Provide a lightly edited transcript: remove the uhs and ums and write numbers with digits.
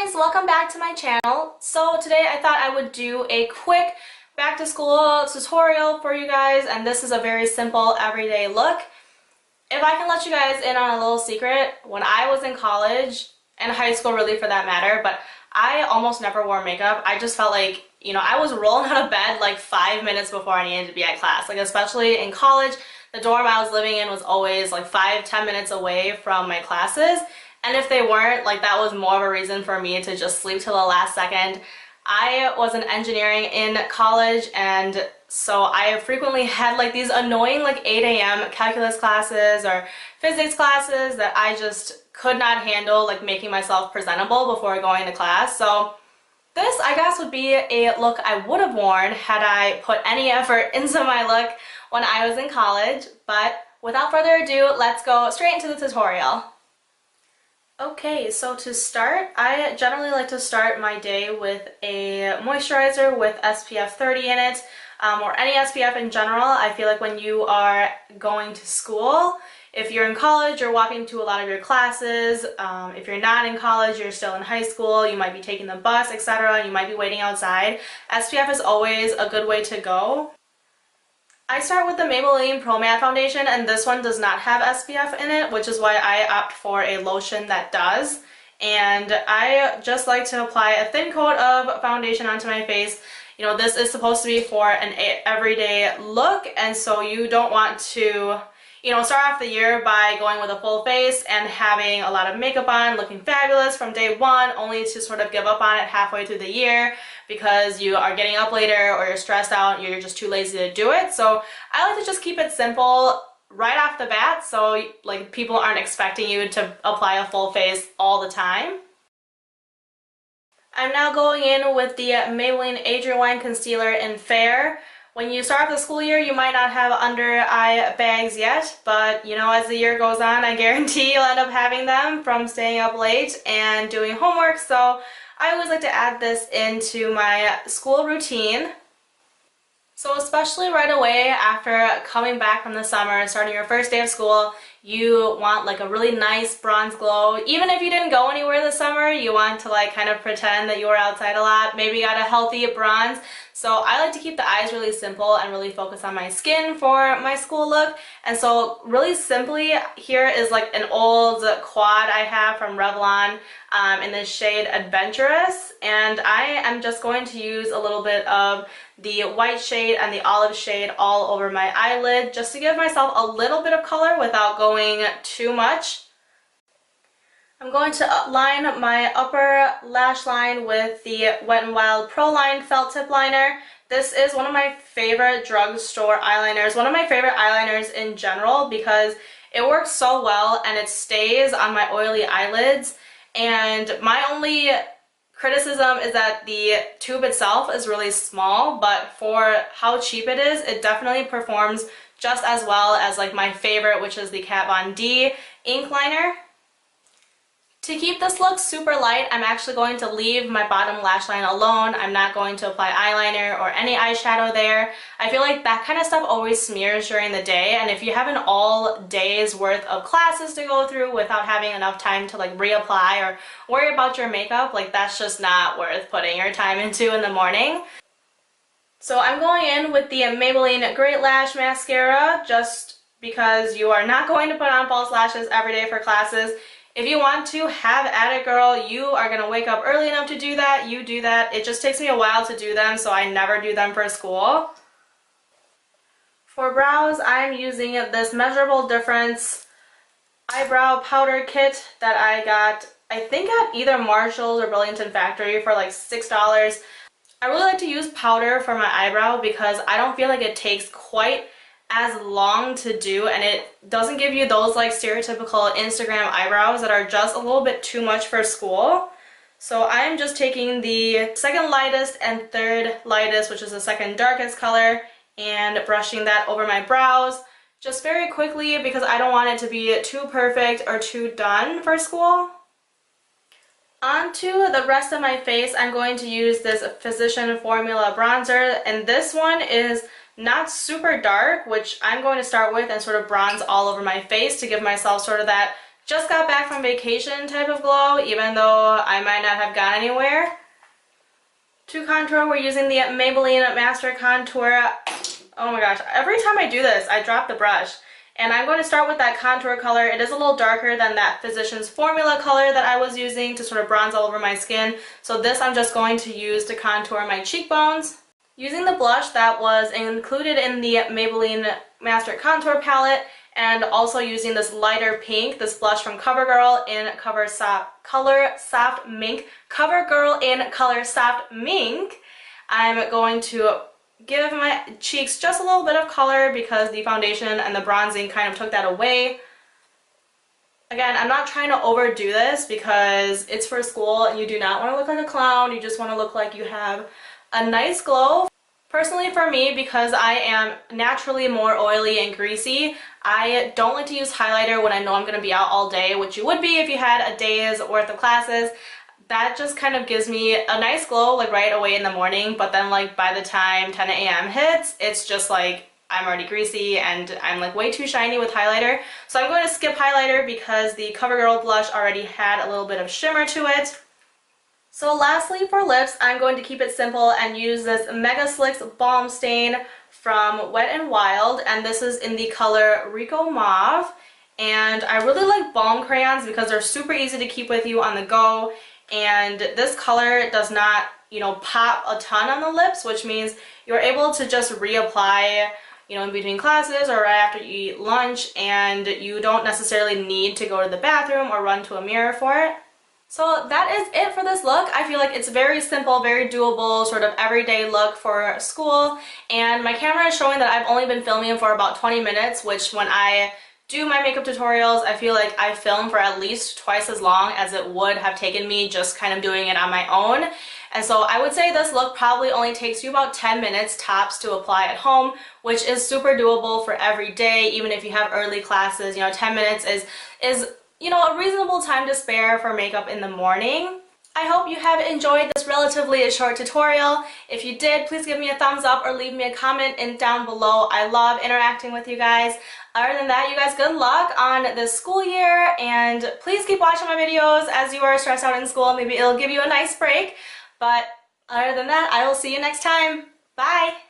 guys, welcome back to my channel. So today I thought I would do a quick back to school tutorial for you guys, and this is a very simple everyday look. If I can let you guys in on a little secret, when I was in college and high school really for that matter, but I almost never wore makeup. I just felt like, you know, I was rolling out of bed like 5 minutes before I needed to be at class. Like especially in college, the dorm I was living in was always like 5-10 minutes away from my classes. And if they weren't, like that was more of a reason for me to just sleep till the last second. I was in engineering in college, and so I frequently had like these annoying like 8 a.m. calculus classes or physics classes that I just could not handle, like making myself presentable before going to class. So this, I guess, would be a look I would have worn had I put any effort into my look when I was in college. But without further ado, let's go straight into the tutorial. Okay, so to start, I generally like to start my day with a moisturizer with SPF 30 in it, or any SPF in general. I feel like when you are going to school, if you're in college, you're walking to a lot of your classes. If you're not in college, you're still in high school, you might be taking the bus, etc., and you might be waiting outside. SPF is always a good way to go. I start with the Maybelline Pro Matte Foundation, and this one does not have SPF in it, which is why I opt for a lotion that does. And I just like to apply a thin coat of foundation onto my face. You know, this is supposed to be for an everyday look, and so you don't want to, you know, start off the year by going with a full face and having a lot of makeup on, looking fabulous from day one, only to sort of give up on it halfway through the year because you are getting up later or you're stressed out and you're just too lazy to do it. So I like to just keep it simple right off the bat, so like people aren't expecting you to apply a full face all the time. I'm now going in with the Maybelline Age Rewind Concealer in Fair. When you start off the school year, you might not have under eye bags yet, but you know, as the year goes on, I guarantee you'll end up having them from staying up late and doing homework. So I always like to add this into my school routine. So especially right away after coming back from the summer and starting your first day of school, you want like a really nice bronze glow. Even if you didn't go anywhere this summer, you want to like kind of pretend that you were outside a lot. Maybe you got a healthy bronze. So I like to keep the eyes really simple and really focus on my skin for my school look. And so really simply, here is like an old quad I have from Revlon in the shade Adventurous. And I am just going to use a little bit of the white shade and the olive shade all over my eyelid just to give myself a little bit of color without going too much. I'm going to line my upper lash line with the Wet n Wild Proline Felt Tip Liner. This is one of my favorite drugstore eyeliners, one of my favorite eyeliners in general because it works so well and it stays on my oily eyelids. And my only criticism is that the tube itself is really small, but for how cheap it is, it definitely performs just as well as like my favorite, which is the Kat Von D ink liner. To keep this look super light, I'm actually going to leave my bottom lash line alone. I'm not going to apply eyeliner or any eyeshadow there. I feel like that kind of stuff always smears during the day, and if you have an all day's worth of classes to go through without having enough time to like reapply or worry about your makeup, like that's just not worth putting your time into in the morning. So I'm going in with the Maybelline Great Lash Mascara just because you are not going to put on false lashes every day for classes. If you want to have at it, girl, you are going to wake up early enough to do that, you do that. It just takes me a while to do them, so I never do them for school. For brows, I'm using this Measurable Difference eyebrow powder kit that I got, I think at either Marshall's or Burlington Factory for like $6. I really like to use powder for my eyebrow because I don't feel like it takes quite as long to do, and it doesn't give you those like stereotypical Instagram eyebrows that are just a little bit too much for school. So I'm just taking the second lightest and third lightest, which is the second darkest color, and brushing that over my brows just very quickly because I don't want it to be too perfect or too done for school. Onto the rest of my face, I'm going to use this Physician Formula bronzer, and this one is not super dark, which I'm going to start with and sort of bronze all over my face to give myself sort of that just got back from vacation type of glow, even though I might not have gone anywhere. To contour, we're using the Maybelline Master Contour. Oh my gosh, every time I do this, I drop the brush. And I'm going to start with that contour color. It is a little darker than that Physicians Formula color that I was using to sort of bronze all over my skin. So this I'm just going to use to contour my cheekbones. Using the blush that was included in the Maybelline Master Contour palette, and also using this lighter pink, this blush from CoverGirl in Color Soft Mink. CoverGirl in Color Soft Mink. I'm going to give my cheeks just a little bit of color because the foundation and the bronzing kind of took that away. Again, I'm not trying to overdo this because it's for school and you do not want to look like a clown. You just want to look like you have a nice glow. Personally for me, because I am naturally more oily and greasy, I don't like to use highlighter when I know I'm going to be out all day, which you would be if you had a day's worth of classes. That just kind of gives me a nice glow like right away in the morning, but then like by the time 10 a.m. hits, it's just like I'm already greasy and I'm like way too shiny with highlighter. So I'm going to skip highlighter because the CoverGirl blush already had a little bit of shimmer to it. So lastly for lips, I'm going to keep it simple and use this Mega Slicks Balm Stain from Wet n Wild, and this is in the color Rico Mauve. And I really like balm crayons because they're super easy to keep with you on the go, and this color does not, you know, pop a ton on the lips, which means you're able to just reapply, you know, in between classes or right after you eat lunch, and you don't necessarily need to go to the bathroom or run to a mirror for it. So that is it for this look. I feel like it's very simple, very doable, sort of everyday look for school. And my camera is showing that I've only been filming for about 20 minutes, which when I do my makeup tutorials, I feel like I film for at least twice as long as it would have taken me just kind of doing it on my own. And so I would say this look probably only takes you about 10 minutes tops to apply at home, which is super doable for every day, even if you have early classes. You know, 10 minutes is you know, a reasonable time to spare for makeup in the morning. I hope you have enjoyed this relatively short tutorial. If you did, please give me a thumbs up or leave me a comment down below. I love interacting with you guys. Other than that, you guys, good luck on this school year, and please keep watching my videos as you are stressed out in school. Maybe it'll give you a nice break. But other than that, I will see you next time. Bye!